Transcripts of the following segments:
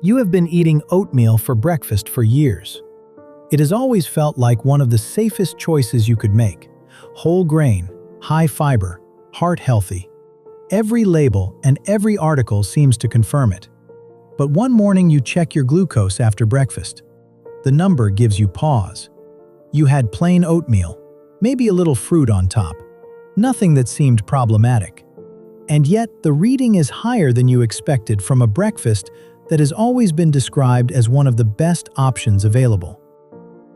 You have been eating oatmeal for breakfast for years. It has always felt like one of the safest choices you could make. Whole grain, high fiber, heart healthy. Every label and every article seems to confirm it. But one morning you check your glucose after breakfast. The number gives you pause. You had plain oatmeal, maybe a little fruit on top. Nothing that seemed problematic. And yet the reading is higher than you expected from a breakfast that has always been described as one of the best options available.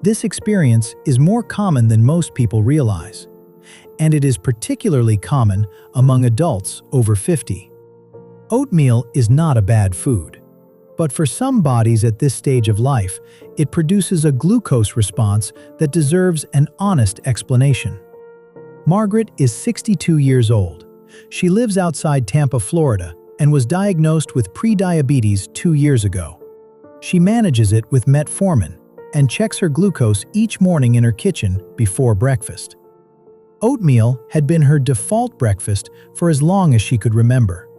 This experience is more common than most people realize, and it is particularly common among adults over 50. Oatmeal is not a bad food, but for some bodies at this stage of life, it produces a glucose response that deserves an honest explanation. Margaret is 62 years old. She lives outside Tampa, Florida, and was diagnosed with prediabetes 2 years ago. She manages it with metformin and checks her glucose each morning in her kitchen before breakfast. Oatmeal had been her default breakfast for as long as she could remember.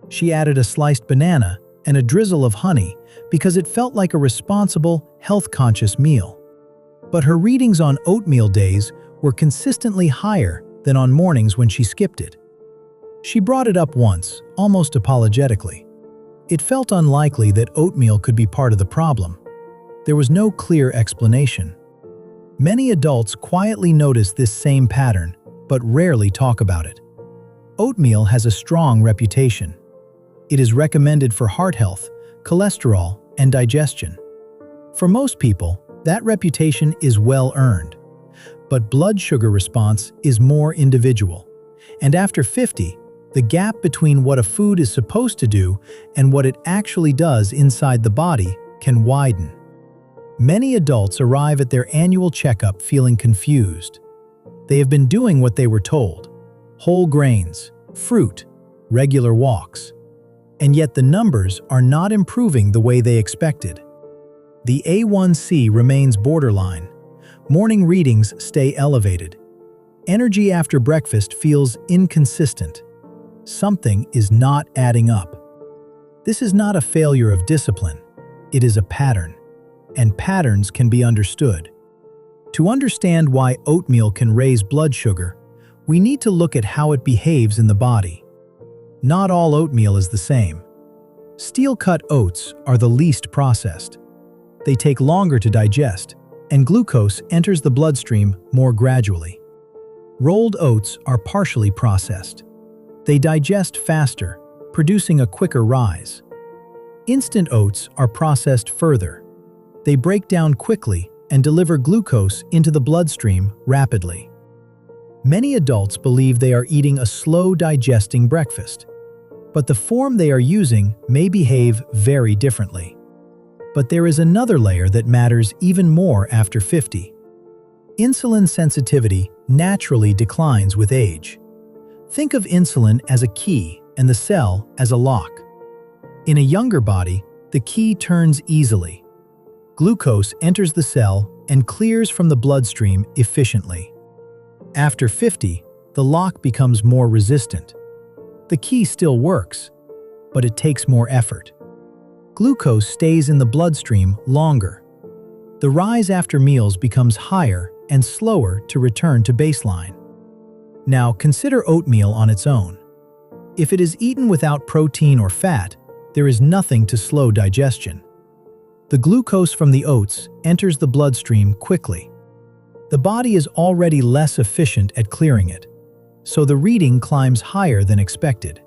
She added a sliced banana and a drizzle of honey because it felt like a responsible, health-conscious meal. But her readings on oatmeal days were consistently higher than on mornings when she skipped it. She brought it up once, almost apologetically. It felt unlikely that oatmeal could be part of the problem. There was no clear explanation. Many adults quietly notice this same pattern, but rarely talk about it. Oatmeal has a strong reputation. It is recommended for heart health, cholesterol, and digestion. For most people, that reputation is well earned. But blood sugar response is more individual. And after 50, the gap between what a food is supposed to do and what it actually does inside the body can widen. Many adults arrive at their annual checkup feeling confused. They have been doing what they were told: whole grains, fruit, regular walks. And yet the numbers are not improving the way they expected. The A1C remains borderline. Morning readings stay elevated. Energy after breakfast feels inconsistent. Something is not adding up. This is not a failure of discipline. It is a pattern, and patterns can be understood. To understand why oatmeal can raise blood sugar, we need to look at how it behaves in the body. Not all oatmeal is the same. Steel-cut oats are the least processed. They take longer to digest, and glucose enters the bloodstream more gradually. Rolled oats are partially processed. They digest faster, producing a quicker rise. Instant oats are processed further. They break down quickly and deliver glucose into the bloodstream rapidly. Many adults believe they are eating a slow-digesting breakfast, but the form they are using may behave very differently. But there is another layer that matters even more after 50. Insulin sensitivity naturally declines with age. Think of insulin as a key and the cell as a lock. In a younger body, the key turns easily. Glucose enters the cell and clears from the bloodstream efficiently. After 50, the lock becomes more resistant. The key still works, but it takes more effort. Glucose stays in the bloodstream longer. The rise after meals becomes higher and slower to return to baseline. Now consider oatmeal on its own. If it is eaten without protein or fat, there is nothing to slow digestion. The glucose from the oats enters the bloodstream quickly. The body is already less efficient at clearing it, so the reading climbs higher than expected.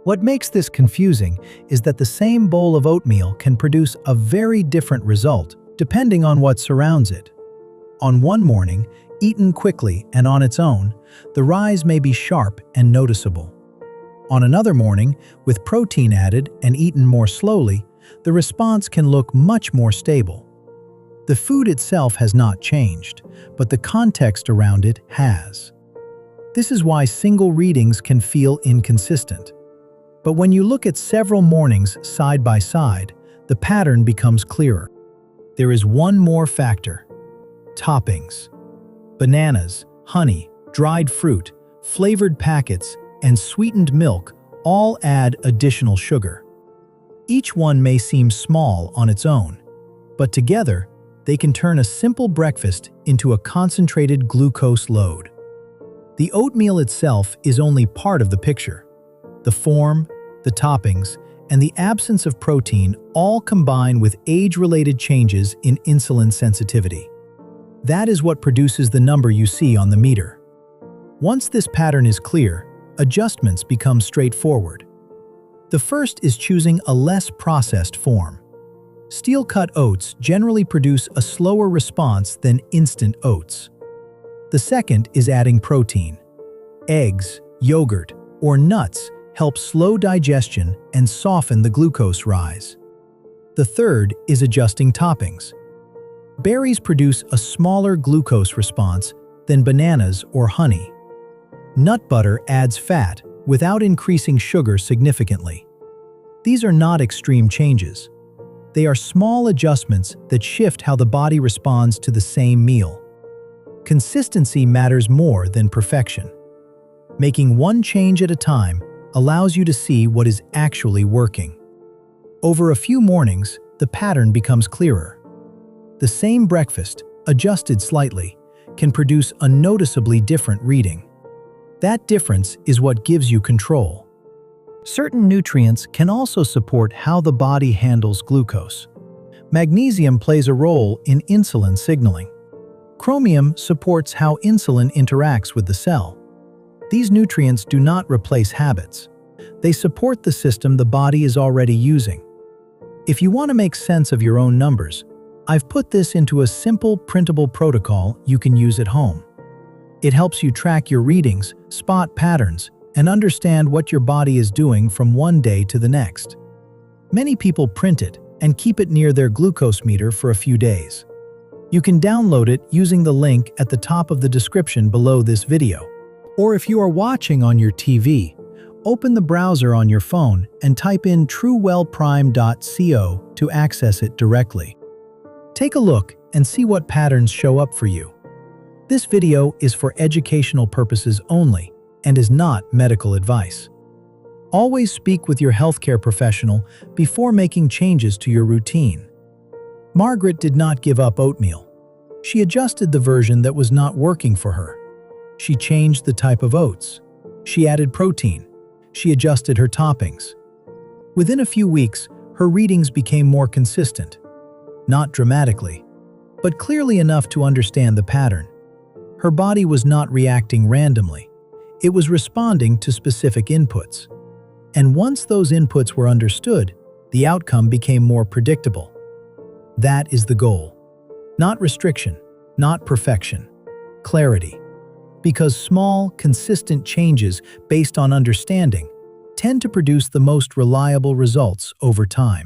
What makes this confusing is that the same bowl of oatmeal can produce a very different result depending on what surrounds it. On one morning, eaten quickly and on its own, the rise may be sharp and noticeable. On another morning, with protein added and eaten more slowly, the response can look much more stable. The food itself has not changed, but the context around it has. This is why single readings can feel inconsistent. But when you look at several mornings side by side, the pattern becomes clearer. There is one more factor: toppings. Bananas, honey, dried fruit, flavored packets, and sweetened milk all add additional sugar. Each one may seem small on its own, but together, they can turn a simple breakfast into a concentrated glucose load. The oatmeal itself is only part of the picture. The form, the toppings, and the absence of protein all combine with age-related changes in insulin sensitivity. That is what produces the number you see on the meter. Once this pattern is clear, adjustments become straightforward. The first is choosing a less processed form. Steel-cut oats generally produce a slower response than instant oats. The second is adding protein. Eggs, yogurt, or nuts help slow digestion and soften the glucose rise. The third is adjusting toppings. Berries produce a smaller glucose response than bananas or honey. Nut butter adds fat without increasing sugar significantly. These are not extreme changes. They are small adjustments that shift how the body responds to the same meal. Consistency matters more than perfection. Making one change at a time allows you to see what is actually working. Over a few mornings, the pattern becomes clearer. The same breakfast, adjusted slightly, can produce a noticeably different reading. That difference is what gives you control. Certain nutrients can also support how the body handles glucose. Magnesium plays a role in insulin signaling. Chromium supports how insulin interacts with the cell. These nutrients do not replace habits. They support the system the body is already using. If you want to make sense of your own numbers, I've put this into a simple printable protocol you can use at home. It helps you track your readings, spot patterns, and understand what your body is doing from one day to the next. Many people print it and keep it near their glucose meter for a few days. You can download it using the link at the top of the description below this video. Or if you are watching on your TV, open the browser on your phone and type in truewellprime.co to access it directly. Take a look and see what patterns show up for you. This video is for educational purposes only and is not medical advice. Always speak with your healthcare professional before making changes to your routine. Margaret did not give up oatmeal. She adjusted the version that was not working for her. She changed the type of oats. She added protein. She adjusted her toppings. Within a few weeks, her readings became more consistent. Not dramatically, but clearly enough to understand the pattern. Her body was not reacting randomly. It was responding to specific inputs. And once those inputs were understood, the outcome became more predictable. That is the goal. Not restriction, not perfection. Clarity. Because small, consistent changes based on understanding tend to produce the most reliable results over time.